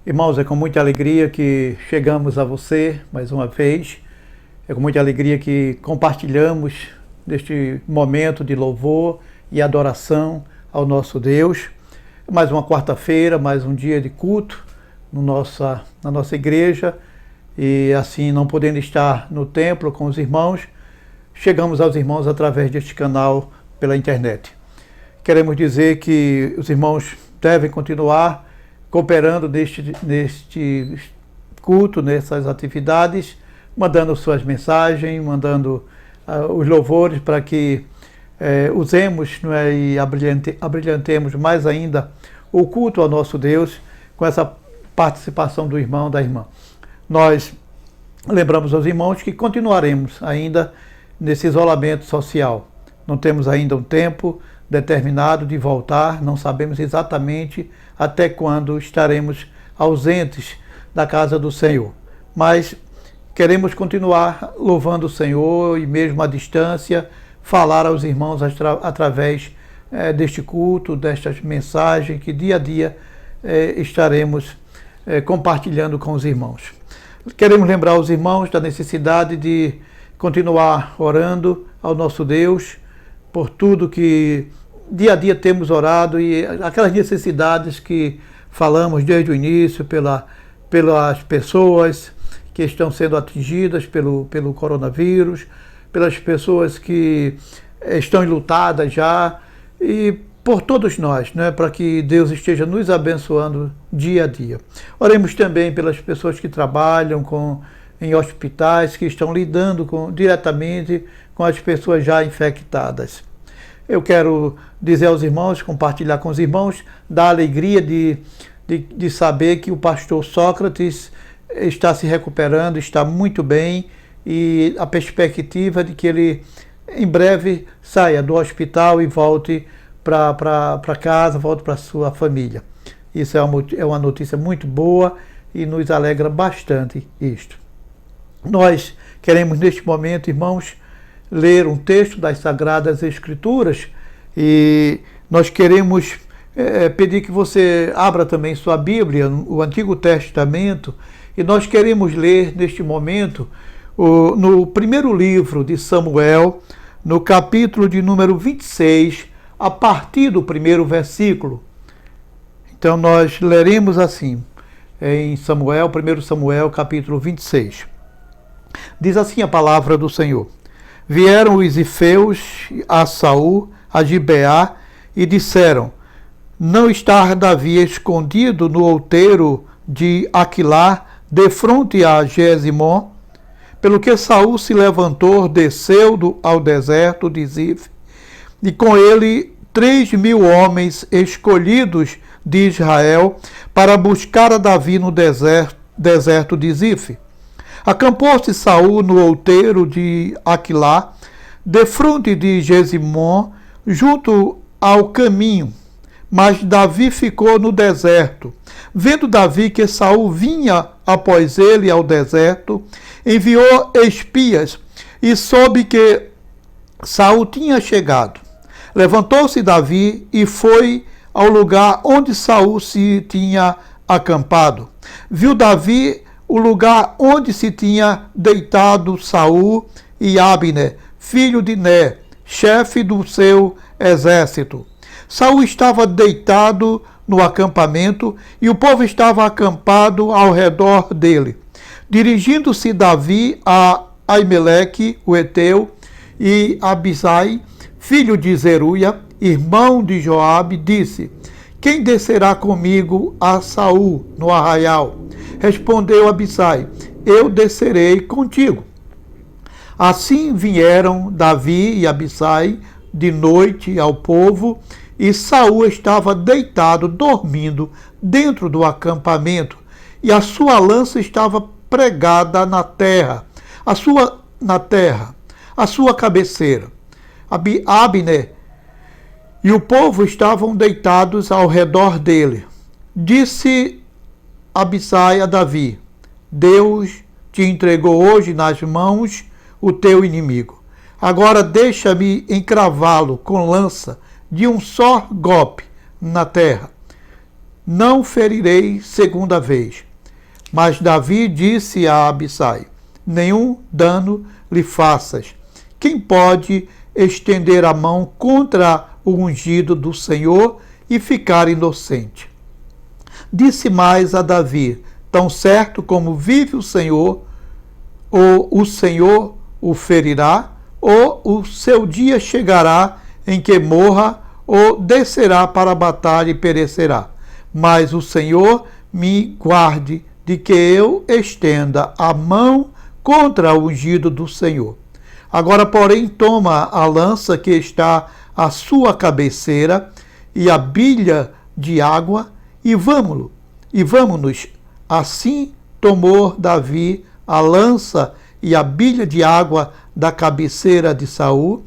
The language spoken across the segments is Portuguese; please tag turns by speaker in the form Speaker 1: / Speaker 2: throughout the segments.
Speaker 1: Irmãos, é com muita alegria que chegamos a você mais uma vez. É com muita alegria que compartilhamos deste momento de louvor e adoração ao nosso Deus. Mais uma quarta-feira, mais um dia de culto na nossa igreja. E assim, não podendo estar no templo com os irmãos, chegamos aos irmãos através deste canal pela internet. Queremos dizer que os irmãos devem continuar cooperando neste culto, nessas atividades, mandando suas mensagens, mandando os louvores para que usemos e abrilhantemos mais ainda o culto ao nosso Deus com essa participação do irmão, da irmã. Nós lembramos aos irmãos que continuaremos ainda nesse isolamento social. Não temos ainda um tempo determinado de voltar, não sabemos exatamente até quando estaremos ausentes da casa do Senhor. Mas queremos continuar louvando o Senhor e mesmo à distância, falar aos irmãos através deste culto, destas mensagens que dia a dia estaremos compartilhando com os irmãos. Queremos lembrar os irmãos da necessidade de continuar orando ao nosso Deus por tudo que dia a dia temos orado e aquelas necessidades que falamos desde o início pelas pessoas que estão sendo atingidas pelo coronavírus, pelas pessoas que estão enlutadas já e por todos nós, né, para que Deus esteja nos abençoando dia a dia. Oremos também pelas pessoas que trabalham em hospitais, que estão lidando diretamente com as pessoas já infectadas. Eu quero dizer aos irmãos, compartilhar com os irmãos, da alegria de saber que o pastor Sócrates está se recuperando, está muito bem e a perspectiva de que ele em breve saia do hospital e volte para casa, volte para sua família. Isso é uma notícia muito boa e nos alegra bastante isto. Nós queremos neste momento, irmãos, ler um texto das Sagradas Escrituras e nós queremos pedir que você abra também sua Bíblia, o Antigo Testamento, e nós queremos ler neste momento no primeiro livro de Samuel, no capítulo de número 26, a partir do primeiro versículo. Então nós leremos assim, em Samuel, 1 Samuel, capítulo 26. Diz assim a palavra do Senhor. Vieram os ifeus a Saul, a Gibeá, e disseram: não está Davi escondido no outeiro de Aquilá, defronte a Gesimó? Pelo que Saul se levantou, desceu ao deserto de Zif, e com ele 3.000 homens escolhidos de Israel para buscar a Davi no deserto de Zif. Acampou-se Saul no outeiro de Aquilá, defronte de Gesimó, junto ao caminho. Mas Davi ficou no deserto. Vendo Davi que Saul vinha após ele ao deserto, enviou espias e soube que Saul tinha chegado. Levantou-se Davi e foi ao lugar onde Saul se tinha acampado. Viu Davi o lugar onde se tinha deitado Saul e Abner, filho de Ner, chefe do seu exército. Saul estava deitado no acampamento e o povo estava acampado ao redor dele. Dirigindo-se Davi a Aimeleque, o Eteu, e Abisai, filho de Zeruia, irmão de Joabe, disse: quem descerá comigo a Saul no arraial? Respondeu Abisai: eu descerei contigo. Assim vieram Davi e Abisai de noite ao povo, e Saul estava deitado, dormindo, dentro do acampamento, e a sua lança estava pregada na terra, a sua cabeceira. Abner e o povo estavam deitados ao redor dele. Disse Abisai a Davi: Deus te entregou hoje nas mãos o teu inimigo. Agora deixa-me encravá-lo com lança de um só golpe na terra. não ferirei segunda vez. Mas Davi disse a Abisai: nenhum dano lhe faças. Quem pode estender a mão contra o ungido do Senhor e ficar inocente? Disse mais a Davi: tão certo como vive o Senhor, ou o Senhor o ferirá, ou o seu dia chegará em que morra, ou descerá para a batalha e perecerá. Mas o Senhor me guarde de que eu estenda a mão contra o ungido do Senhor. Agora, porém, toma a lança que está à sua cabeceira e a bilha de água e vamo-nos. Assim tomou Davi a lança e a bilha de água da cabeceira de Saul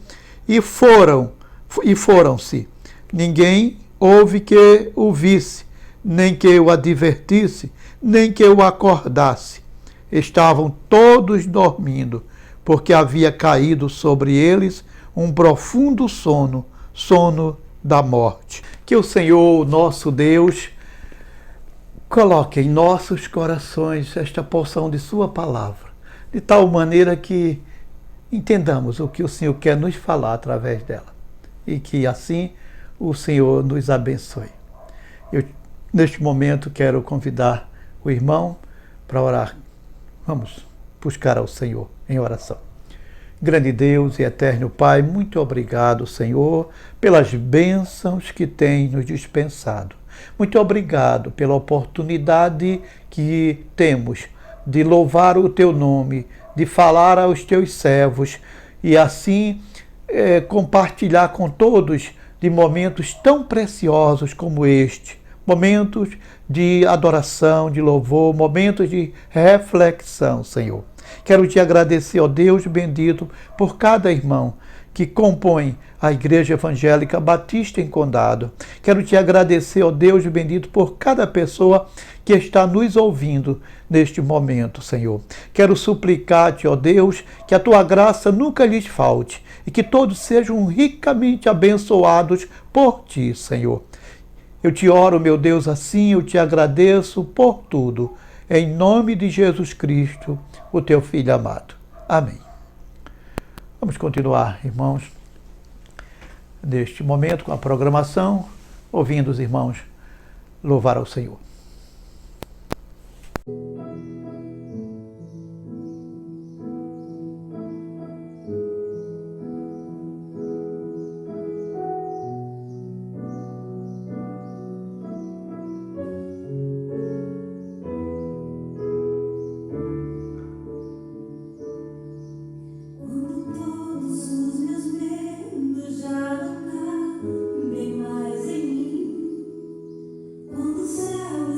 Speaker 1: e foram-se. Ninguém houve que o visse, nem que o advertisse, nem que o acordasse. Estavam todos dormindo, porque havia caído sobre eles um profundo sono, sono da morte. Que o Senhor, nosso Deus, coloque em nossos corações esta porção de sua palavra, de tal maneira que entendamos o que o Senhor quer nos falar através dela. E que assim o Senhor nos abençoe. Eu, neste momento, quero convidar o irmão para orar. Vamos buscar ao Senhor em oração. Grande Deus e eterno Pai, muito obrigado, Senhor, pelas bênçãos que tem nos dispensado. Muito obrigado pela oportunidade que temos de louvar o Teu nome, de falar aos Teus servos e assim compartilhar com todos de momentos tão preciosos como este. Momentos de adoração, de louvor, momentos de reflexão, Senhor. Quero te agradecer, ó Deus bendito, por cada irmão que compõe a Igreja Evangélica Batista em Condado. Quero te agradecer, ó Deus bendito, por cada pessoa que está nos ouvindo neste momento, Senhor. Quero suplicar-te, ó Deus, que a tua graça nunca lhes falte e que todos sejam ricamente abençoados por ti, Senhor. Eu te oro, meu Deus, assim, eu te agradeço por tudo. Em nome de Jesus Cristo, o teu Filho amado. Amém. Vamos continuar, irmãos, neste momento com a programação, ouvindo os irmãos louvar ao Senhor.
Speaker 2: Bem mais em mim, quando o céu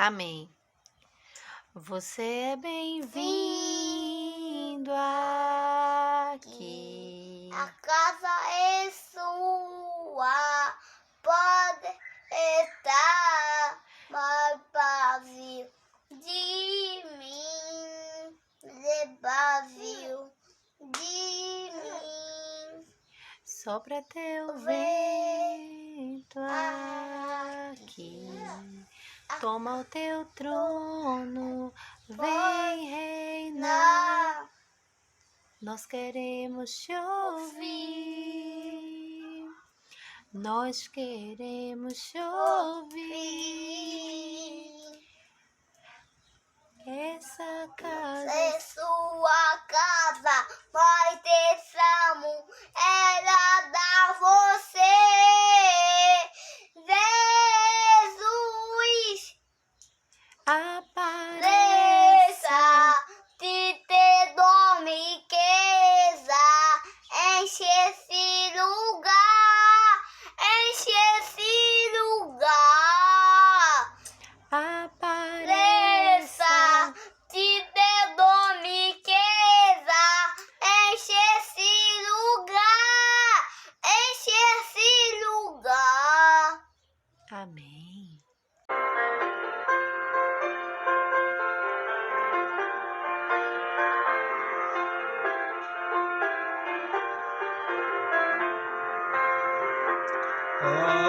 Speaker 2: Amém. Você é bem-vindo aqui.
Speaker 3: A casa é sua, pode estar mais vazio de mim, vazio de mim.
Speaker 2: Sopra teu vento aqui. Toma o teu trono, vem reinar. Nós queremos te ouvir. Nós queremos te ouvir. Essa casa
Speaker 3: É sua casa, nós deixamos ela dar você. Jesus,
Speaker 2: apareça.
Speaker 3: te dou riqueza, enche esse lugar, enche esse lugar.
Speaker 2: Apareça.
Speaker 3: te dou riqueza, enche esse lugar, enche esse lugar.
Speaker 2: Amém.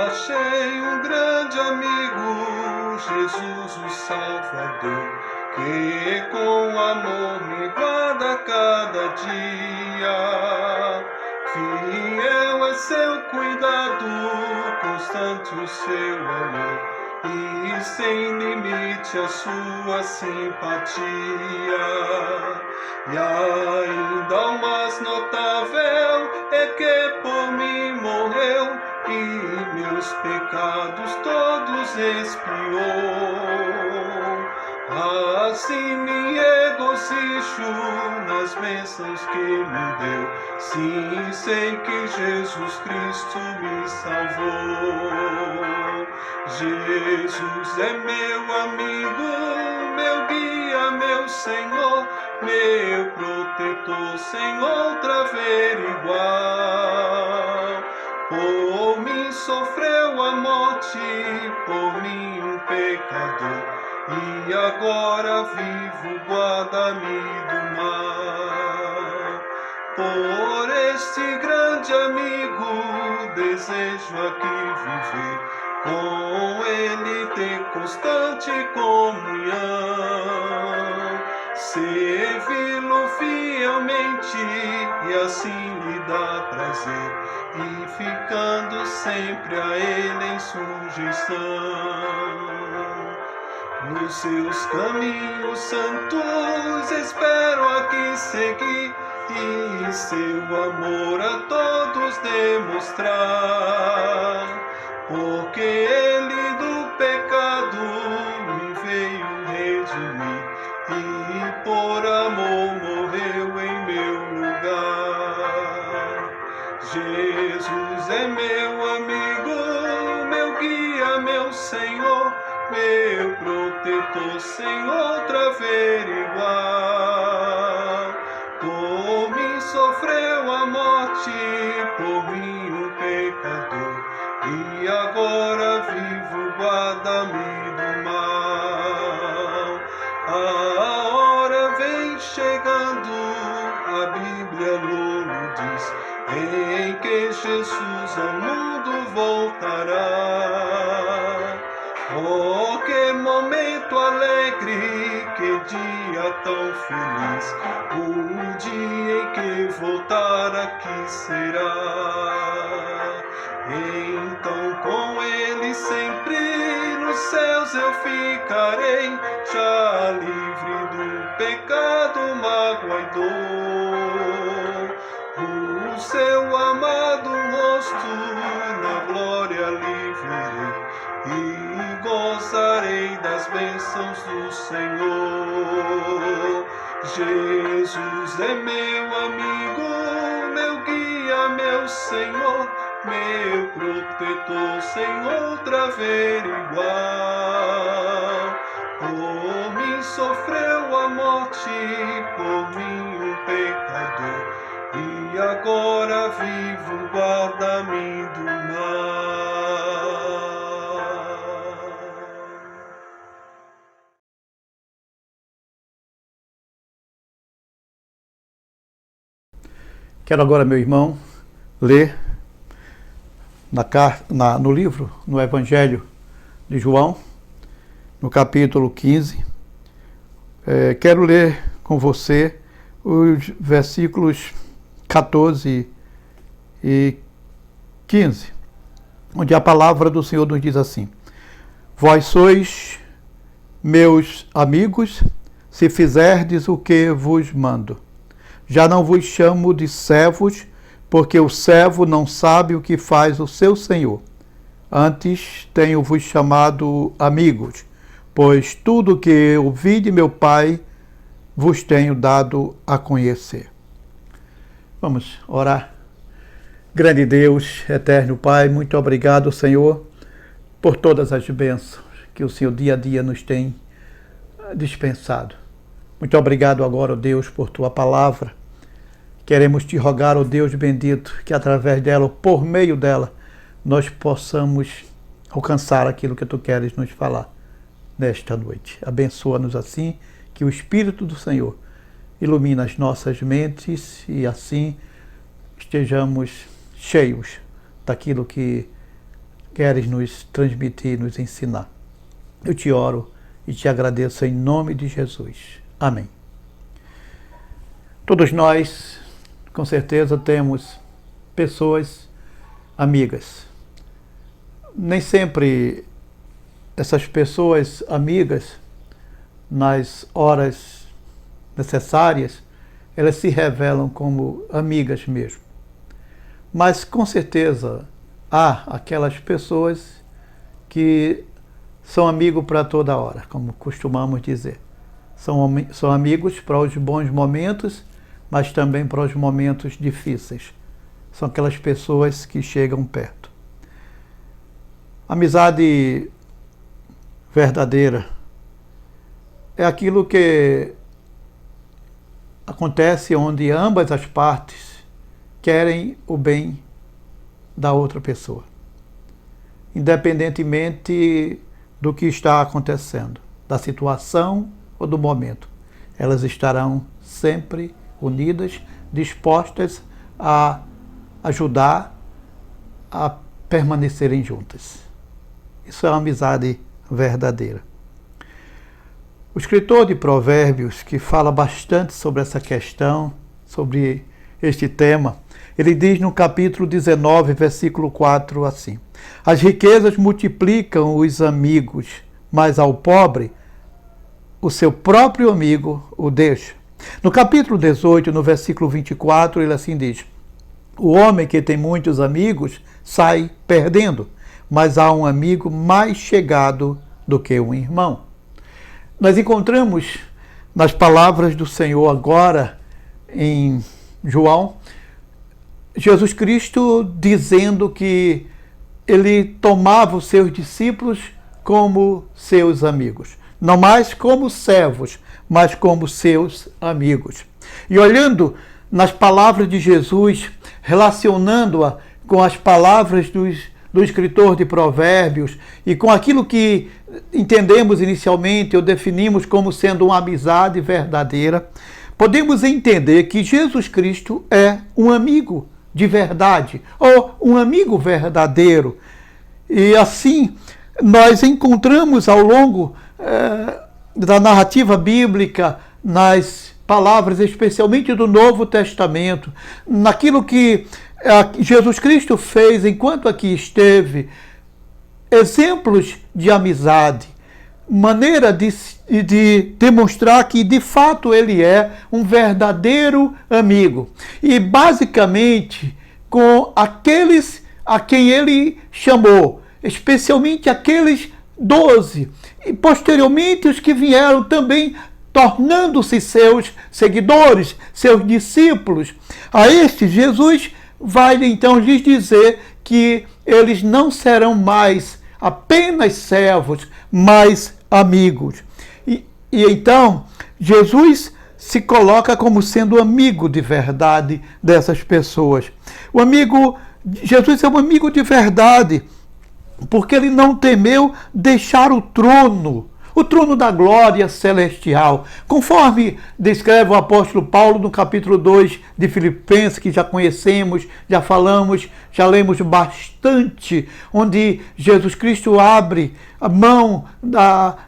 Speaker 4: Achei um grande amigo, Jesus o Salvador, que com amor me guarda cada dia. Fiel é seu cuidado, constante o seu amor, e sem limite a sua simpatia. E ainda o mais notável é que por mim morreu e meus pecados todos expiou. Assim me regozijo nas bênçãos que me deu, sim, sei que Jesus Cristo me salvou. Jesus é meu amigo, meu guia, meu Senhor, meu protetor, sem outra ver igual. Por mim sofreu a morte, por mim um pecador, e agora vivo, guarda-me do mal. Por este grande amigo desejo aqui viver, com ele ter constante comunhão, servi-lo fielmente e assim lhe dar prazer, e ficando sempre a ele em sujeição. Nos seus caminhos santos espero aqui seguir, e seu amor a todos demonstrar, porque ele do pecado me veio redimir, e por amor morreu em meu lugar. Jesus é meu amigo, meu guia, meu Senhor, meu protetor, sem outra ver igual. Por mim sofreu a morte, por mim um pecador, e agora vivo, guarda-me do mal. A hora vem chegando, a Bíblia nos diz, em que Jesus ao mundo voltará. Oh, que momento alegre, que dia tão feliz, o dia em que voltar aqui será. Então com ele sempre nos céus eu ficarei, já livre do pecado, mágoa e dor. O seu amado rosto na glória lhe verei, e gozarei das bênçãos do Senhor. Jesus é meu amigo, meu guia, meu Senhor, meu protetor, sem outra ver igual. Por mim sofreu a morte, por mim um pecador, e agora vivo, guarda-me do mal.
Speaker 1: Quero agora, meu irmão, ler no livro, no Evangelho de João, no capítulo 15. Quero ler com você os versículos 14 e 15, onde a palavra do Senhor nos diz assim: Vós sois meus amigos, se fizerdes o que vos mando. Já não vos chamo de servos, porque o servo não sabe o que faz o seu senhor. Antes tenho-vos chamado amigos, pois tudo que ouvi de meu Pai vos tenho dado a conhecer. Vamos orar. Grande Deus, eterno Pai, muito obrigado, Senhor, por todas as bênçãos que o Senhor dia a dia nos tem dispensado. Muito obrigado agora, ó Deus, por tua palavra. Queremos te rogar, ó Deus bendito, que através dela, ou por meio dela, nós possamos alcançar aquilo que tu queres nos falar nesta noite. Abençoa-nos assim, que o Espírito do Senhor ilumine as nossas mentes e assim estejamos cheios daquilo que queres nos transmitir, nos ensinar. Eu te oro e te agradeço em nome de Jesus. Amém. Todos nós, com certeza, temos pessoas amigas. Nem sempre essas pessoas amigas, nas horas necessárias, elas se revelam como amigas mesmo. Mas, com certeza, há aquelas pessoas que são amigos para toda hora, como costumamos dizer. São amigos para os bons momentos, mas também para os momentos difíceis. São aquelas pessoas que chegam perto. Amizade verdadeira é aquilo que acontece onde ambas as partes querem o bem da outra pessoa, independentemente do que está acontecendo, da situação ou do momento. Elas estarão sempre unidas, dispostas a ajudar a permanecerem juntas. Isso é uma amizade verdadeira. O escritor de Provérbios, que fala bastante sobre essa questão, sobre este tema, ele diz no capítulo 19, versículo 4 assim: As riquezas multiplicam os amigos, mas ao pobre o seu próprio amigo o deixa. No capítulo 18, no versículo 24, ele assim diz: O homem que tem muitos amigos sai perdendo, mas há um amigo mais chegado do que um irmão. Nós encontramos nas palavras do Senhor agora em João, Jesus Cristo dizendo que ele tomava os seus discípulos como seus amigos. Não mais como servos, mas como seus amigos. E olhando nas palavras de Jesus, relacionando-a com as palavras do escritor de Provérbios e com aquilo que entendemos inicialmente ou definimos como sendo uma amizade verdadeira, podemos entender que Jesus Cristo é um amigo de verdade, ou um amigo verdadeiro. E assim, nós encontramos ao longo da narrativa bíblica, nas palavras especialmente do Novo Testamento, naquilo que Jesus Cristo fez enquanto aqui esteve, exemplos de amizade, maneira de demonstrar que de fato ele é um verdadeiro amigo. E basicamente com aqueles a quem ele chamou, especialmente aqueles 12, e posteriormente os que vieram também tornando-se seus seguidores, seus discípulos. A estes Jesus vai então lhes dizer que eles não serão mais apenas servos, mas amigos. E então, Jesus se coloca como sendo amigo de verdade dessas pessoas. Jesus é um amigo de verdade, porque ele não temeu deixar o trono da glória celestial, conforme descreve o apóstolo Paulo no capítulo 2 de Filipenses, que já conhecemos, já falamos, já lemos bastante, onde Jesus Cristo abre a mão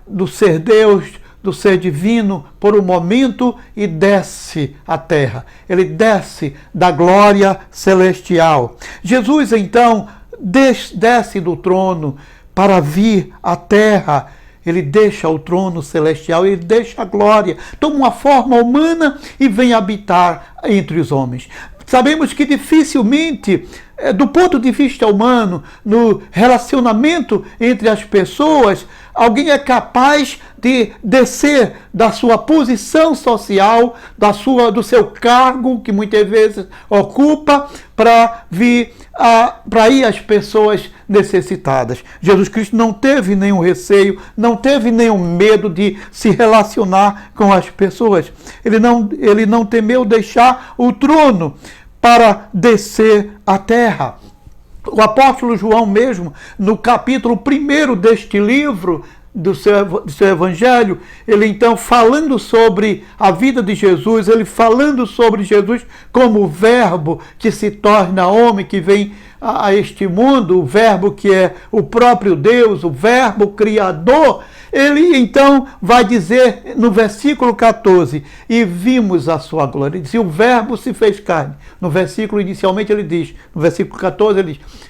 Speaker 1: do ser Deus, do ser divino, por um momento e desce à terra. Ele desce da glória celestial. Jesus, então, desce do trono para vir à terra. Ele deixa o trono celestial, ele deixa a glória, toma uma forma humana e vem habitar entre os homens. Sabemos que dificilmente, do ponto de vista humano, no relacionamento entre as pessoas, alguém é capaz de descer da sua posição social, do seu cargo, que muitas vezes ocupa, para ir às pessoas necessitadas. Jesus Cristo não teve nenhum receio, não teve nenhum medo de se relacionar com as pessoas. Ele não temeu deixar o trono para descer à terra. O apóstolo João mesmo, no capítulo 1 deste livro, do seu evangelho, ele então falando sobre a vida de Jesus, ele falando sobre Jesus como o verbo que se torna homem, que vem a este mundo, o verbo que é o próprio Deus, o verbo criador. Ele então vai dizer no versículo 14, e vimos a sua glória. Ele diz, o verbo se fez carne. No versículo inicialmente ele diz, no versículo 14 ele diz,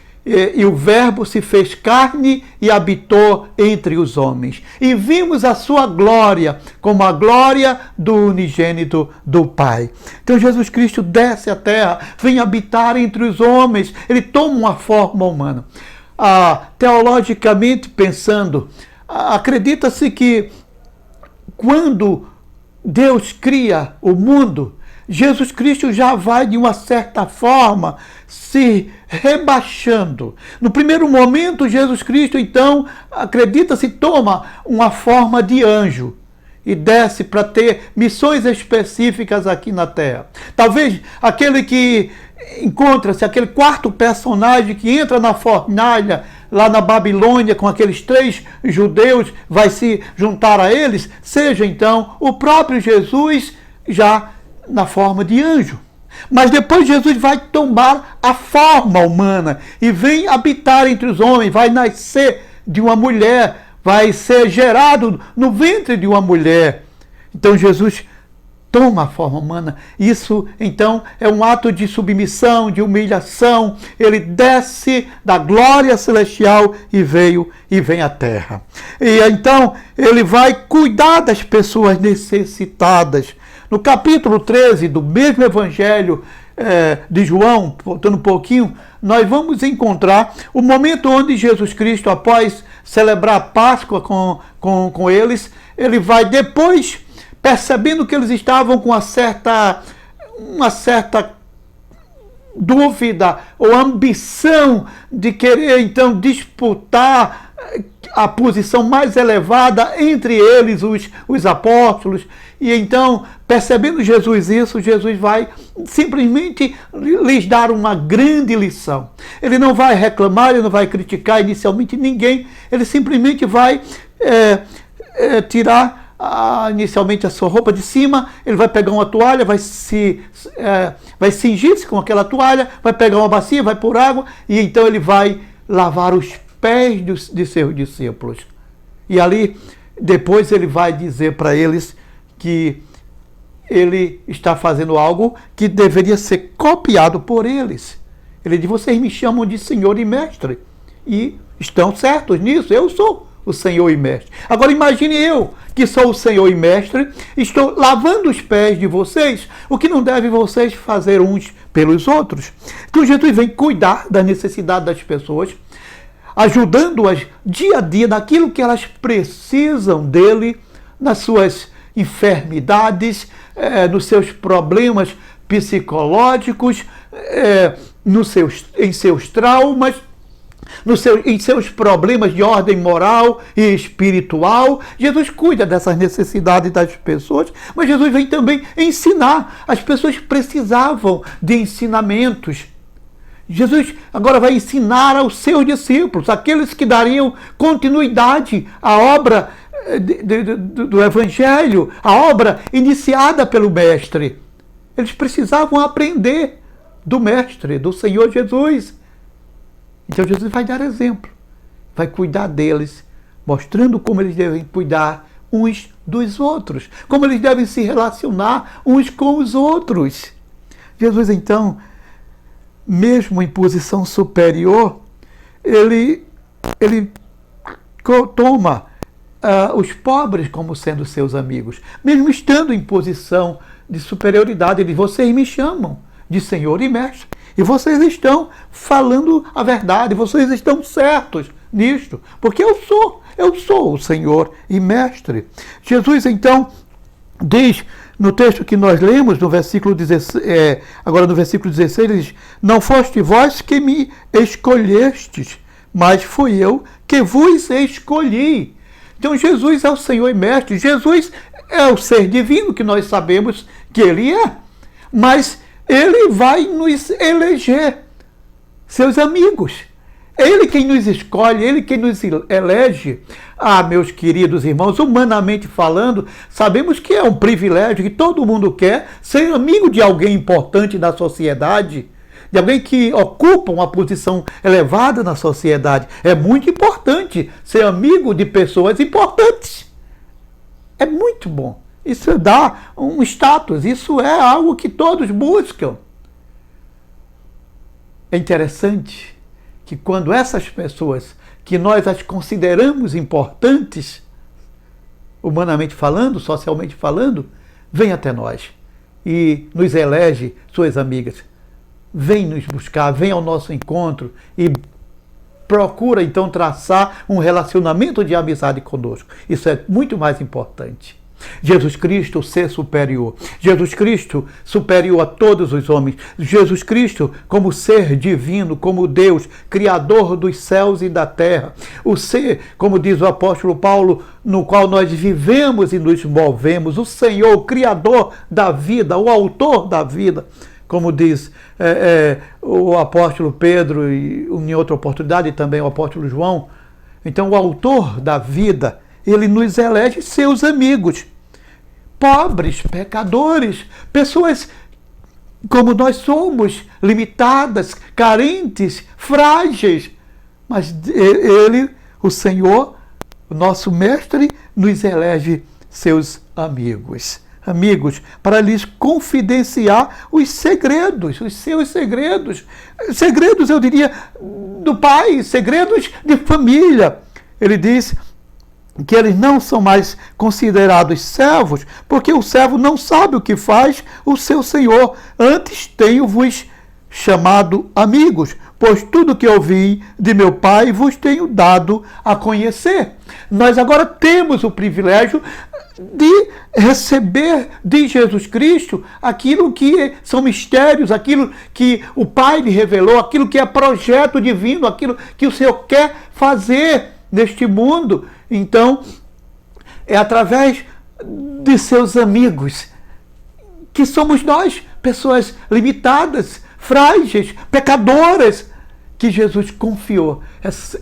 Speaker 1: e o verbo se fez carne e habitou entre os homens. E vimos a sua glória, como a glória do unigênito do Pai. Então Jesus Cristo desce à terra, vem habitar entre os homens, ele toma uma forma humana. Teologicamente pensando, acredita-se que quando Deus cria o mundo, Jesus Cristo já vai, de uma certa forma, se rebaixando. No primeiro momento, Jesus Cristo, então, acredita-se, toma uma forma de anjo e desce para ter missões específicas aqui na Terra. Talvez aquele que encontra-se, aquele quarto personagem que entra na fornalha lá na Babilônia com aqueles 3 judeus, vai se juntar a eles, seja então o próprio Jesus já na forma de anjo. Mas depois Jesus vai tomar a forma humana e vem habitar entre os homens, vai nascer de uma mulher, vai ser gerado no ventre de uma mulher. Então Jesus toma a forma humana. Isso, então, é um ato de submissão, de humilhação. Ele desce da glória celestial e vem à terra. E então, ele vai cuidar das pessoas necessitadas. No capítulo 13 do mesmo evangelho de João, voltando um pouquinho, nós vamos encontrar o momento onde Jesus Cristo, após celebrar a Páscoa com eles, ele vai depois, percebendo que eles estavam com uma certa dúvida ou ambição de querer então disputar a posição mais elevada entre eles, os apóstolos. E então, percebendo Jesus isso, Jesus vai simplesmente lhes dar uma grande lição. Ele não vai reclamar, ele não vai criticar inicialmente ninguém, ele simplesmente vai tirar inicialmente a sua roupa de cima, ele vai pegar uma toalha, vai cingir-se com aquela toalha, vai pegar uma bacia, vai pôr água, e então ele vai lavar os pés de seus discípulos. E ali, depois ele vai dizer para eles que ele está fazendo algo que deveria ser copiado por eles. Ele diz, vocês me chamam de Senhor e Mestre, e estão certos nisso, eu sou o Senhor e Mestre. Agora imagine eu, que sou o Senhor e Mestre, estou lavando os pés de vocês, o que não deve vocês fazer uns pelos outros. Então Jesus vem cuidar da necessidade das pessoas, ajudando-as dia a dia naquilo que elas precisam dele, nas suas enfermidades, nos seus problemas psicológicos, em seus traumas. em seus problemas de ordem moral e espiritual. Jesus cuida dessas necessidades das pessoas, mas Jesus vem também ensinar. As pessoas precisavam de ensinamentos. Jesus agora vai ensinar aos seus discípulos, aqueles que dariam continuidade à obra do Evangelho, a obra iniciada pelo Mestre. Eles precisavam aprender do Mestre, do Senhor Jesus. Então Jesus vai dar exemplo, vai cuidar deles, mostrando como eles devem cuidar uns dos outros, como eles devem se relacionar uns com os outros. Jesus, então, mesmo em posição superior, ele toma os pobres como sendo seus amigos. Mesmo estando em posição de superioridade, ele diz: vocês me chamam de Senhor e Mestre, e vocês estão falando a verdade, vocês estão certos nisto, porque eu sou o Senhor e Mestre. Jesus, então, diz no texto que nós lemos, no versículo 16, agora no versículo 16, ele diz: não foste vós que me escolhestes, mas fui eu que vos escolhi. Então Jesus é o Senhor e Mestre, Jesus é o ser divino que nós sabemos que Ele é, mas Ele vai nos eleger seus amigos. Ele quem nos escolhe, Ele quem nos elege. Ah, meus queridos irmãos, humanamente falando, sabemos que é um privilégio que todo mundo quer ser amigo de alguém importante na sociedade, de alguém que ocupa uma posição elevada na sociedade. É muito importante ser amigo de pessoas importantes. É muito bom. Isso dá um status, isso é algo que todos buscam. É interessante que quando essas pessoas que nós as consideramos importantes, humanamente falando, socialmente falando, vêm até nós e nos elege suas amigas. Vem nos buscar, vem ao nosso encontro e procura então traçar um relacionamento de amizade conosco. Isso é muito mais importante. Jesus Cristo, o ser superior. Jesus Cristo, superior a todos os homens. Jesus Cristo, como ser divino, como Deus, Criador dos céus e da terra. O ser, como diz o apóstolo Paulo, no qual nós vivemos e nos movemos. O Senhor, o Criador da vida, o Autor da vida. Como diz o apóstolo Pedro, e em outra oportunidade também o apóstolo João. Então, o Autor da vida, Ele nos elege seus amigos, pobres, pecadores, pessoas como nós somos, limitadas, carentes, frágeis. Mas Ele, o Senhor, o nosso Mestre, nos elege seus amigos. Amigos, para lhes confidenciar os segredos, os seus segredos. Segredos, eu diria, do Pai, segredos de família. Ele diz que eles não são mais considerados servos, porque o servo não sabe o que faz o seu senhor. Antes tenho-vos chamado amigos, pois tudo que ouvi de meu Pai vos tenho dado a conhecer. Nós agora temos o privilégio de receber de Jesus Cristo aquilo que são mistérios, aquilo que o Pai lhe revelou, aquilo que é projeto divino, aquilo que o Senhor quer fazer neste mundo. Então, é através de seus amigos que somos nós, pessoas limitadas, frágeis, pecadoras, que Jesus confiou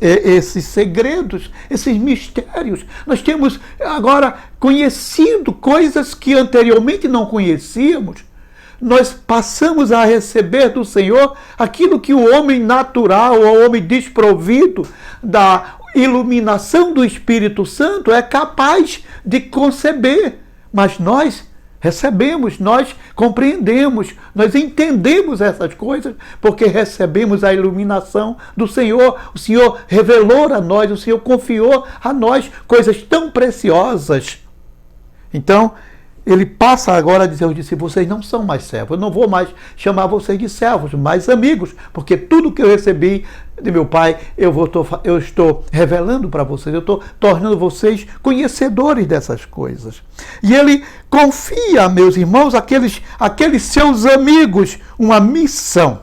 Speaker 1: esses segredos, esses mistérios. Nós temos agora conhecido coisas que anteriormente não conhecíamos. Nós passamos a receber do Senhor aquilo que o homem natural, o homem desprovido da iluminação do Espírito Santo é capaz de conceber. Mas nós recebemos, nós compreendemos, nós entendemos essas coisas porque recebemos a iluminação do Senhor. O Senhor revelou a nós, o Senhor confiou a nós coisas tão preciosas. Então, Ele passa agora a dizer aos discípulos: vocês não são mais servos, eu não vou mais chamar vocês de servos, mas amigos, porque tudo que eu recebi de meu Pai, eu estou revelando para vocês, eu estou tornando vocês conhecedores dessas coisas. E Ele confia, meus irmãos, aqueles seus amigos, uma missão.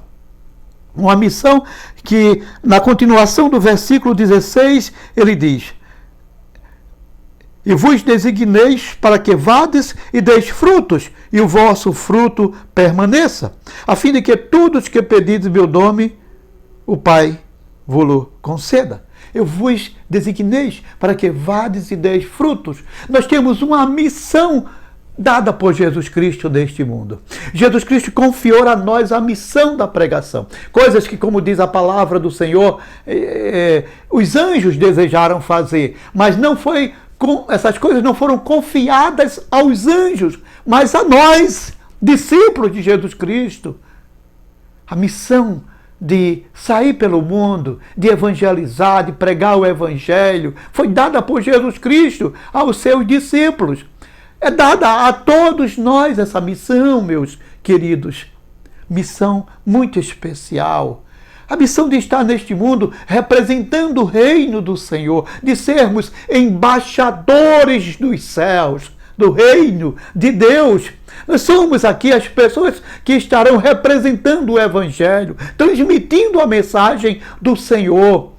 Speaker 1: Uma missão que, na continuação do versículo 16, ele diz: e vos designeis para que vades e deis frutos, e o vosso fruto permaneça, a fim de que todos que pedides meu nome, o Pai vos conceda. Eu vos designeis para que vades e deis frutos. Nós temos uma missão dada por Jesus Cristo neste mundo. Jesus Cristo confiou a nós a missão da pregação. Coisas que, como diz a palavra do Senhor, os anjos desejaram fazer, mas não foi... essas coisas não foram confiadas aos anjos, mas a nós, discípulos de Jesus Cristo. A missão de sair pelo mundo, de evangelizar, de pregar o evangelho, foi dada por Jesus Cristo aos seus discípulos. É dada a todos nós essa missão, meus queridos. Missão muito especial. A missão de estar neste mundo representando o reino do Senhor, de sermos embaixadores dos céus, do reino de Deus. Nós somos aqui as pessoas que estarão representando o Evangelho, transmitindo a mensagem do Senhor,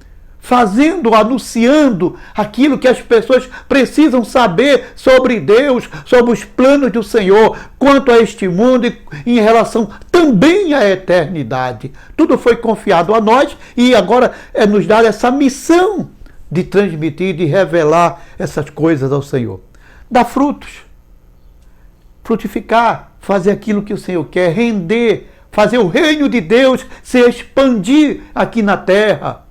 Speaker 1: anunciando aquilo que as pessoas precisam saber sobre Deus, sobre os planos do Senhor, quanto a este mundo e em relação também à eternidade. Tudo foi confiado a nós e agora é nos dada essa missão de transmitir, de revelar essas coisas ao Senhor. Dar frutos, frutificar, fazer aquilo que o Senhor quer, render, fazer o reino de Deus se expandir aqui na terra.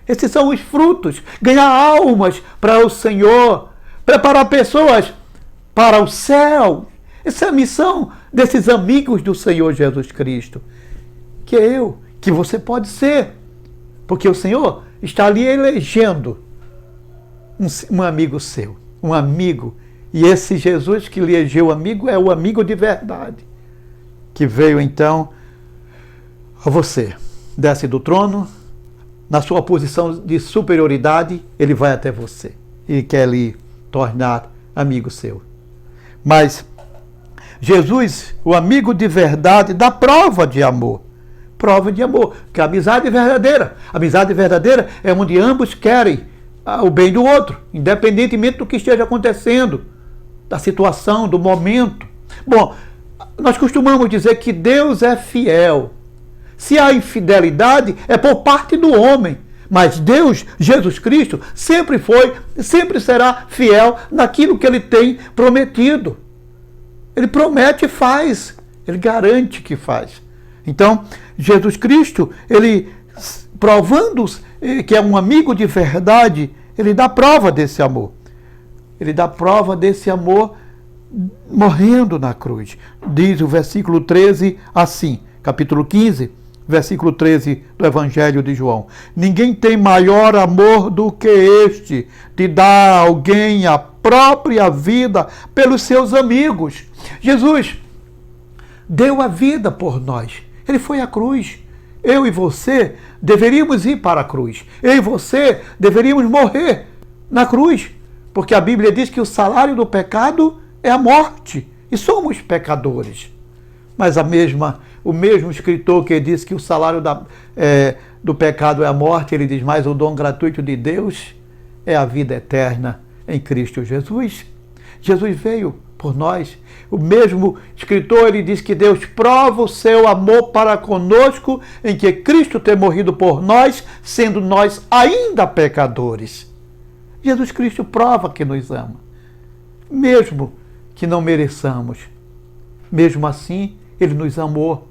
Speaker 1: Esses são os frutos. Ganhar almas para o Senhor. Preparar pessoas para o céu. Essa é a missão desses amigos do Senhor Jesus Cristo. Que eu, que você pode ser. Porque o Senhor está ali elegendo um amigo seu. Um amigo. E esse Jesus que lhe elegeu amigo é o amigo de verdade. Que veio então a você. Desce do trono. Na sua posição de superioridade, ele vai até você e quer lhe tornar amigo seu. Mas Jesus, o amigo de verdade, dá prova de amor. Prova de amor, que a amizade verdadeira. A amizade verdadeira é onde ambos querem o bem do outro, independentemente do que esteja acontecendo, da situação, do momento. Bom, nós costumamos dizer que Deus é fiel. Se há infidelidade, é por parte do homem. Mas Deus, Jesus Cristo, sempre foi, sempre será fiel naquilo que Ele tem prometido. Ele promete e faz. Ele garante que faz. Então, Jesus Cristo, Ele, provando que é um amigo de verdade, Ele dá prova desse amor. Ele dá prova desse amor morrendo na cruz. Diz o versículo 13 assim, capítulo 15, versículo 13 do Evangelho de João. Ninguém tem maior amor do que este, de dar a alguém a própria vida pelos seus amigos. Jesus deu a vida por nós. Ele foi à cruz. Eu e você deveríamos ir para a cruz. Eu e você deveríamos morrer na cruz. Porque a Bíblia diz que o salário do pecado é a morte. E somos pecadores. Mas o mesmo escritor que diz que o salário do pecado é a morte, ele diz, mas o dom gratuito de Deus é a vida eterna em Cristo Jesus. Jesus veio por nós. O mesmo escritor, ele diz que Deus prova o seu amor para conosco em que Cristo tem morrido por nós, sendo nós ainda pecadores. Jesus Cristo prova que nos ama, mesmo que não mereçamos. Mesmo assim, Ele nos amou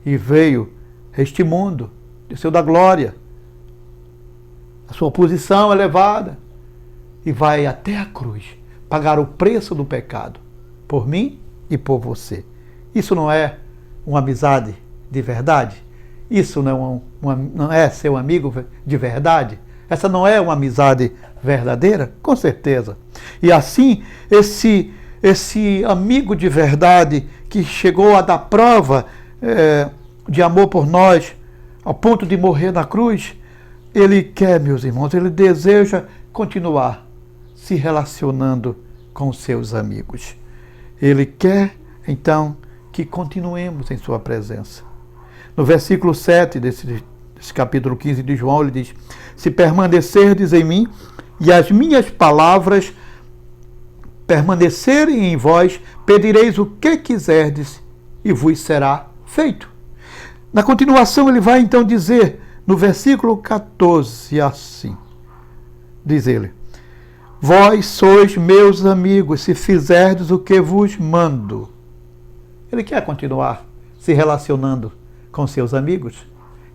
Speaker 1: e veio a este mundo, desceu da glória, a sua posição elevada, e vai até a cruz pagar o preço do pecado, por mim e por você. Isso não é uma amizade de verdade? Isso não é seu amigo de verdade? Essa não é uma amizade verdadeira? Com certeza. E assim, esse amigo de verdade que chegou a dar prova de amor por nós, ao ponto de morrer na cruz, ele quer, meus irmãos, ele deseja continuar se relacionando com seus amigos. Ele quer, então, que continuemos em sua presença. No versículo 7 desse capítulo 15 de João, ele diz: se permanecerdes em mim e as minhas palavras permanecerem em vós, pedireis o que quiserdes e vos será feito. Na continuação, ele vai então dizer, no versículo 14, assim, diz ele: vós sois meus amigos, se fizerdes o que vos mando. Ele quer continuar se relacionando com seus amigos.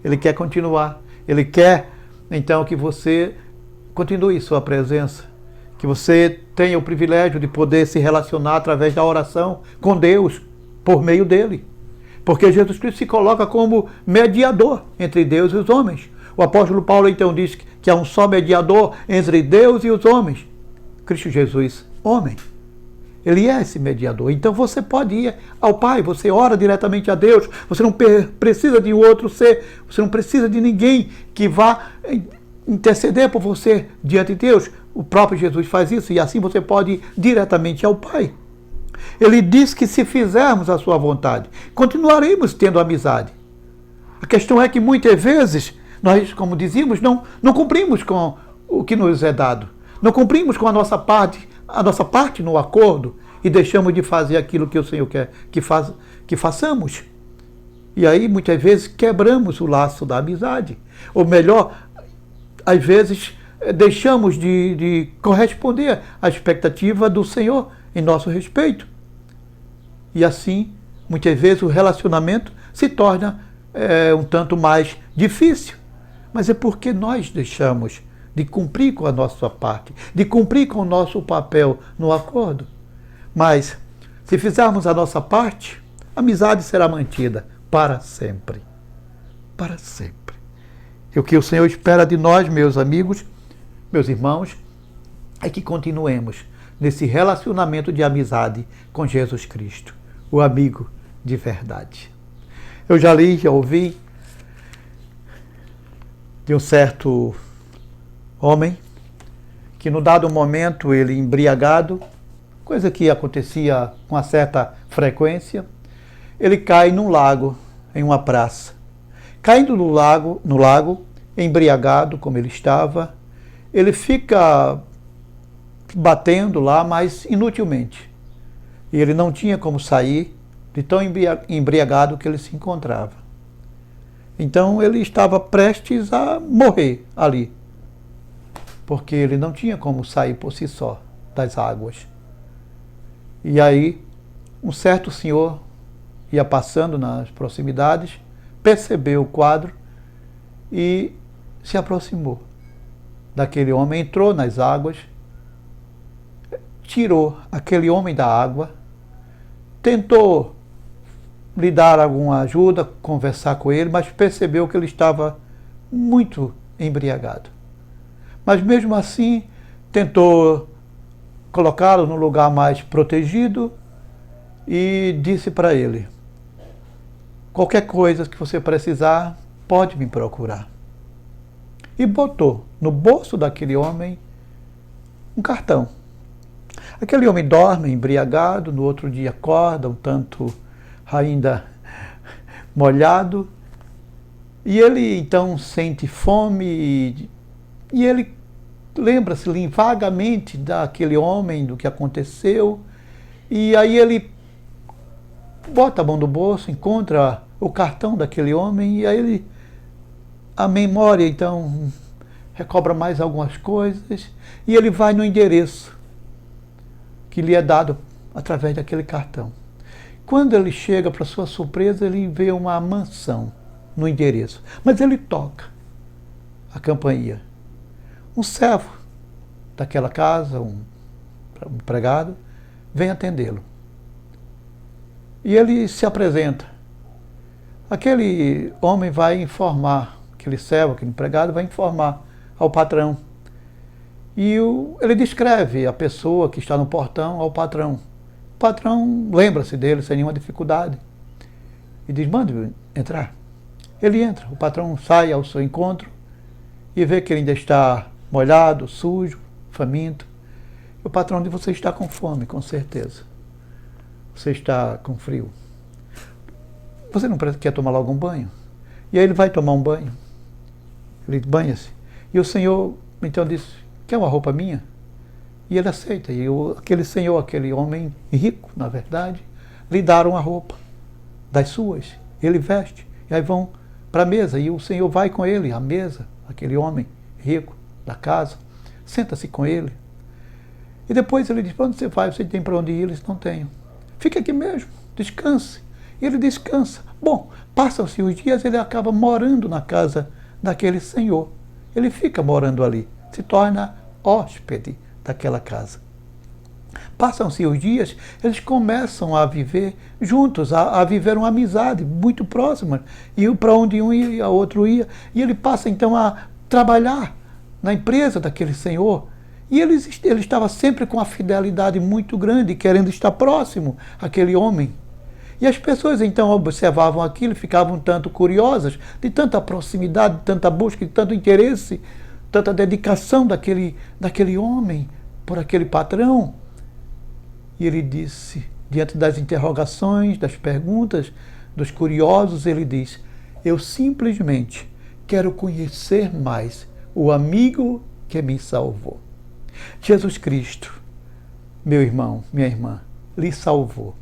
Speaker 1: Ele quer continuar. Ele quer, então, que você continue sua presença. Que você tenha o privilégio de poder se relacionar através da oração com Deus, por meio dele. Porque Jesus Cristo se coloca como mediador entre Deus e os homens. O apóstolo Paulo, então, diz que há um só mediador entre Deus e os homens. Cristo Jesus, homem. Ele é esse mediador. Então você pode ir ao Pai, você ora diretamente a Deus, você não precisa de outro ser, você não precisa de ninguém que vá interceder por você diante de Deus. O próprio Jesus faz isso e assim você pode ir diretamente ao Pai. Ele diz que se fizermos a sua vontade, continuaremos tendo amizade. A questão é que muitas vezes nós, como dizíamos, não cumprimos com o que nos é dado. Não cumprimos com a nossa parte no acordo e deixamos de fazer aquilo que o Senhor quer que façamos. E aí, muitas vezes, quebramos o laço da amizade. Ou melhor, às vezes, deixamos de corresponder à expectativa do Senhor em nosso respeito. E assim, muitas vezes, o relacionamento se torna um tanto mais difícil. Mas é porque nós deixamos de cumprir com a nossa parte, de cumprir com o nosso papel no acordo. Mas, se fizermos a nossa parte, a amizade será mantida para sempre. Para sempre. E o que o Senhor espera de nós, meus amigos, meus irmãos, é que continuemos nesse relacionamento de amizade com Jesus Cristo, o amigo de verdade. Eu já li, já ouvi de um certo homem que, no dado momento, ele embriagado, coisa que acontecia com uma certa frequência, ele cai num lago, em uma praça. Caindo no lago, embriagado como ele estava, ele fica batendo lá, mas inutilmente. E ele não tinha como sair de tão embriagado que ele se encontrava. Então ele estava prestes a morrer ali, porque ele não tinha como sair por si só das águas. E aí, um certo senhor ia passando nas proximidades, percebeu o quadro e se aproximou daquele homem, entrou nas águas, tirou aquele homem da água, tentou lhe dar alguma ajuda, conversar com ele, mas percebeu que ele estava muito embriagado. Mas mesmo assim, tentou colocá-lo num lugar mais protegido e disse para ele: qualquer coisa que você precisar, pode me procurar. E botou no bolso daquele homem um cartão. Aquele homem dorme embriagado, no outro dia acorda um tanto ainda molhado, e ele então sente fome e ele lembra-se vagamente daquele homem, do que aconteceu, e aí ele bota a mão no bolso, encontra o cartão daquele homem, e aí a memória então recobra mais algumas coisas, e ele vai no endereço que lhe é dado através daquele cartão. Quando ele chega, para sua surpresa, ele vê uma mansão no endereço, mas ele toca a campainha. Um servo daquela casa, um empregado, vem atendê-lo. E ele se apresenta. Aquele homem vai informar, aquele servo, aquele empregado, vai informar ao patrão. E ele descreve a pessoa que está no portão ao patrão. O patrão lembra-se dele sem nenhuma dificuldade e diz: mande entrar. Ele entra, o patrão sai ao seu encontro e vê que ele ainda está molhado, sujo, faminto. E o patrão diz: você está com fome, com certeza. Você está com frio. Você não quer tomar logo um banho? E aí ele vai tomar um banho. Ele banha-se. E o Senhor, então, disse, quer uma roupa minha? E ele aceita. E aquele senhor, aquele homem rico, na verdade, lhe deram a roupa das suas. Ele veste. E aí vão para a mesa. E o Senhor vai com ele à mesa, aquele homem rico da casa. Senta-se com ele. E depois ele diz, para onde você vai? Você tem para onde ir? Eles não tenho. Fica aqui mesmo, descanse. E ele descansa. Bom, passam-se os dias, ele acaba morando na casa daquele senhor. Ele fica morando ali, se torna hóspede daquela casa. Passam-se os dias, eles começam a viver juntos, a viver uma amizade muito próxima. E para onde um ia, o outro ia. E ele passa então a trabalhar na empresa daquele senhor. E ele estava sempre com uma fidelidade muito grande, querendo estar próximo àquele homem. E as pessoas então observavam aquilo, ficavam um tanto curiosas, de tanta proximidade, de tanta busca, de tanto interesse, tanta dedicação daquele homem por aquele patrão. E ele disse, diante das interrogações, das perguntas, dos curiosos, ele diz, eu simplesmente quero conhecer mais o amigo que me salvou. Jesus Cristo, meu irmão, minha irmã, lhe salvou.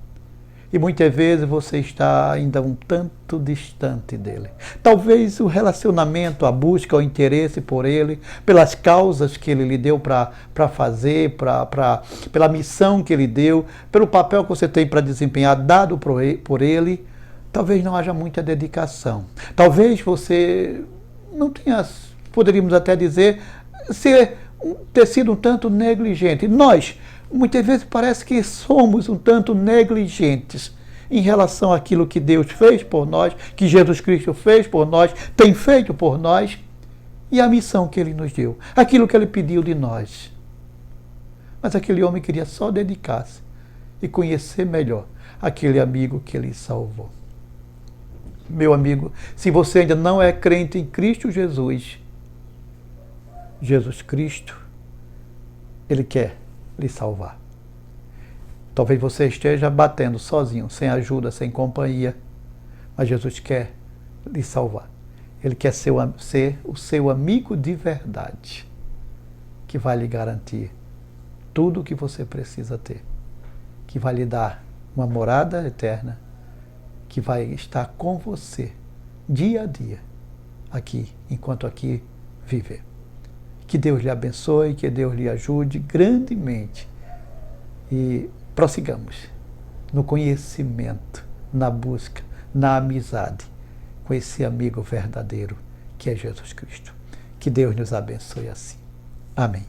Speaker 1: E muitas vezes você está ainda um tanto distante dele. Talvez o relacionamento, a busca, o interesse por ele, pelas causas que ele lhe deu para fazer, pela missão que ele deu, pelo papel que você tem para desempenhar, dado por ele, talvez não haja muita dedicação. Talvez você não tenha, poderíamos até dizer, ter sido um tanto negligente. Nós, muitas vezes parece que somos um tanto negligentes em relação àquilo que Deus fez por nós, que Jesus Cristo fez por nós, tem feito por nós, e a missão que Ele nos deu, aquilo que Ele pediu de nós. Mas aquele homem queria só dedicar-se e conhecer melhor aquele amigo que Ele salvou. Meu amigo, se você ainda não é crente em Cristo Jesus, Jesus Cristo, Ele quer lhe salvar. Talvez você esteja batendo sozinho, sem ajuda, sem companhia, mas Jesus quer lhe salvar. Ele quer ser o seu amigo de verdade, que vai lhe garantir tudo o que você precisa ter, que vai lhe dar uma morada eterna, que vai estar com você dia a dia, aqui, enquanto aqui viver. Que Deus lhe abençoe, que Deus lhe ajude grandemente. E prossigamos no conhecimento, na busca, na amizade com esse amigo verdadeiro que é Jesus Cristo. Que Deus nos abençoe assim. Amém.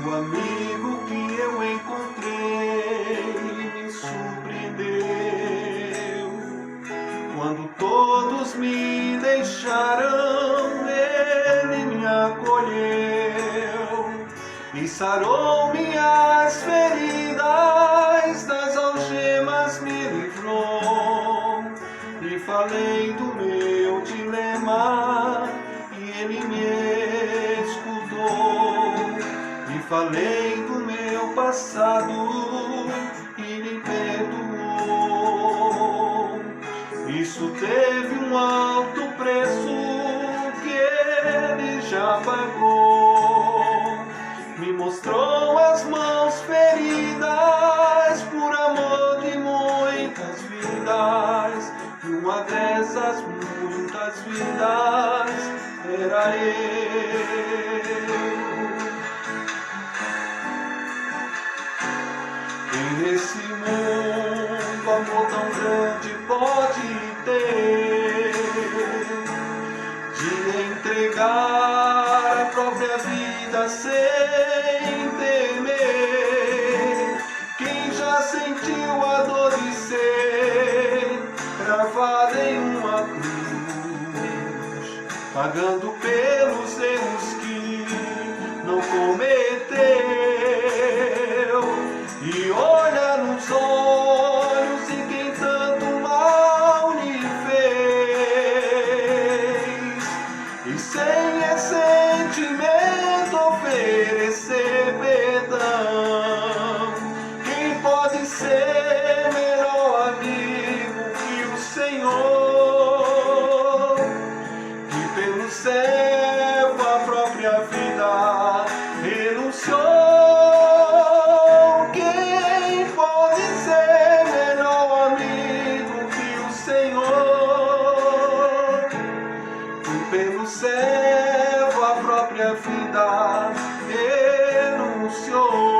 Speaker 4: O amigo que eu encontrei me surpreendeu. Quando todos me deixaram, ele me acolheu e sarou minhas feridas, das algemas me livrou. E falei do meu dilema e ele me escutou. Falei do meu passado e me perdoou. Isso teve um alto preço que ele já pagou. Me mostrou as mãos feridas por amor de muitas vidas. E uma dessas muitas vidas era eu. Nesse mundo, amor tão grande pode ter, de entregar a própria vida sem temer. Quem já sentiu a dor de ser gravado em uma cruz, pagando pelos erros que não cometeu. E olha nos olhos de quem tanto mal lhe fez, vida renunciou. Quem pode ser melhor amigo que o Senhor? E pelo servo a própria vida renunciou.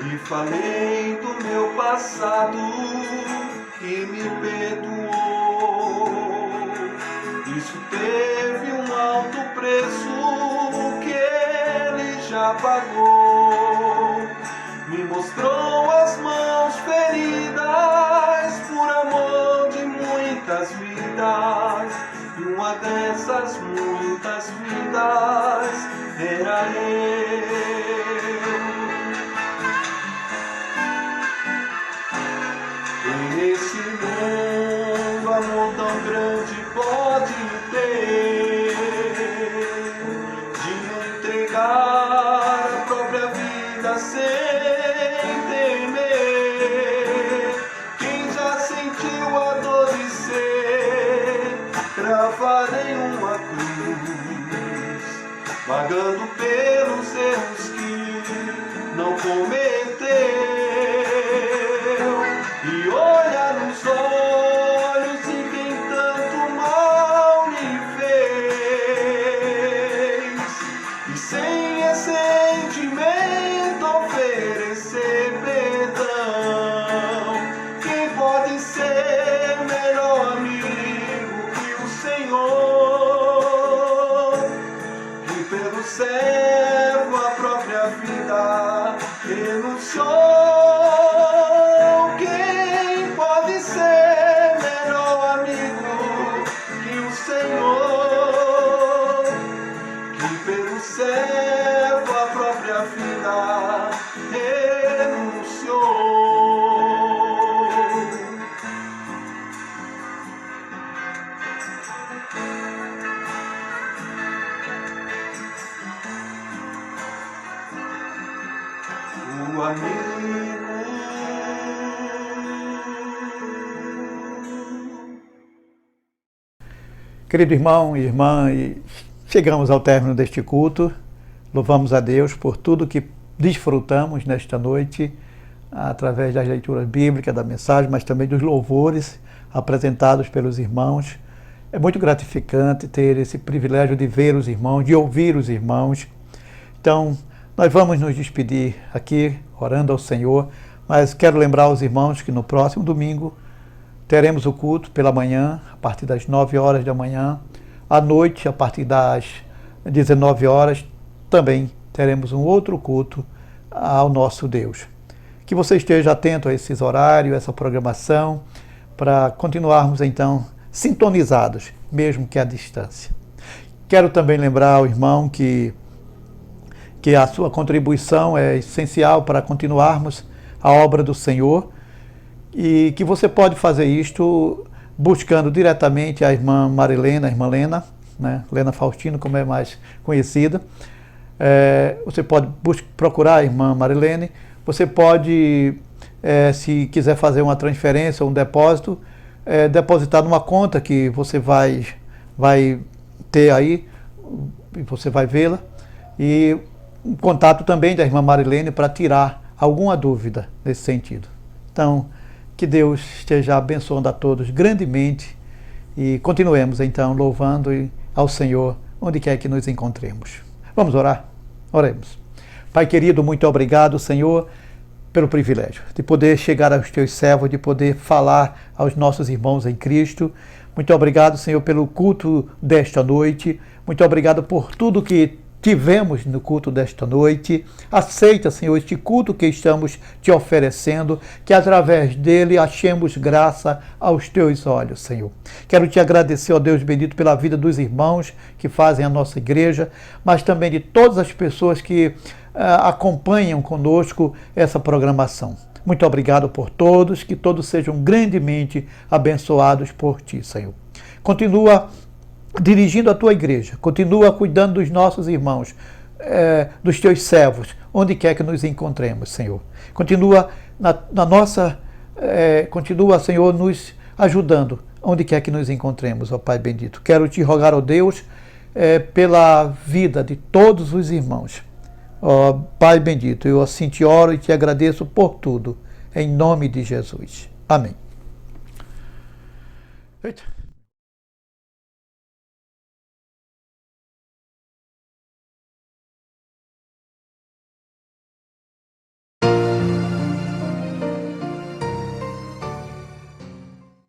Speaker 4: E falei do meu passado e me perdoou. Isso teve um alto preço que ele já pagou. Me mostrou as mãos feridas por amor de muitas vidas. E uma dessas muitas vidas era eu. Esse mundo, amor tão grande pode ter de entregar a própria vida sem temer. Quem já sentiu a dor de ser cravado em uma cruz, pagando pelos erros que não cometeu. E olha nos olhos de quem tanto mal me fez, e sem esse sentimento oferecer perdão. Quem pode ser melhor amigo que o Senhor? Que pelo servo a própria vida renunciou. Servo a própria vida renunciou. O amigo.
Speaker 1: Querido irmão e irmã, chegamos ao término deste culto. Louvamos a Deus por tudo que desfrutamos nesta noite, através das leituras bíblicas, da mensagem, mas também dos louvores apresentados pelos irmãos. É muito gratificante ter esse privilégio de ver os irmãos, de ouvir os irmãos. Então, nós vamos nos despedir aqui, orando ao Senhor, mas quero lembrar aos irmãos que no próximo domingo teremos o culto pela manhã, a partir das 9 horas da manhã, à noite, a partir das 19 horas, também teremos um outro culto ao nosso Deus. Que você esteja atento a esses horários, essa programação, para continuarmos então sintonizados, mesmo que à distância. Quero também lembrar ao irmão que a sua contribuição é essencial para continuarmos a obra do Senhor e que você pode fazer isto buscando diretamente a irmã Marilena, a irmã Lena, né? Lena Faustino, como é mais conhecida. Você pode procurar a irmã Marilene, você pode, se quiser fazer uma transferência ou um depósito, depositar numa conta que você vai ter aí, você vai vê-la, e um contato também da irmã Marilene para tirar alguma dúvida nesse sentido. Então, que Deus esteja abençoando a todos grandemente e continuemos então louvando ao Senhor onde quer que nos encontremos. Vamos orar? Oremos. Pai querido, muito obrigado, Senhor, pelo privilégio de poder chegar aos teus servos, de poder falar aos nossos irmãos em Cristo. Muito obrigado, Senhor, pelo culto desta noite. Muito obrigado por tudo que tivemos no culto desta noite. Aceita, Senhor, este culto que estamos te oferecendo, que através dele achemos graça aos teus olhos, Senhor. Quero te agradecer, ó Deus bendito, pela vida dos irmãos que fazem a nossa igreja, mas também de todas as pessoas que acompanham conosco essa programação. Muito obrigado por todos, que todos sejam grandemente abençoados por ti, Senhor. Continua dirigindo a tua igreja, continua cuidando dos nossos irmãos, dos teus servos, onde quer que nos encontremos, Senhor. Continua continua, Senhor, nos ajudando, onde quer que nos encontremos, ó Pai bendito. Quero te rogar, ó Deus, pela vida de todos os irmãos. Ó Pai bendito, eu assim te oro e te agradeço por tudo, em nome de Jesus. Amém. Eita.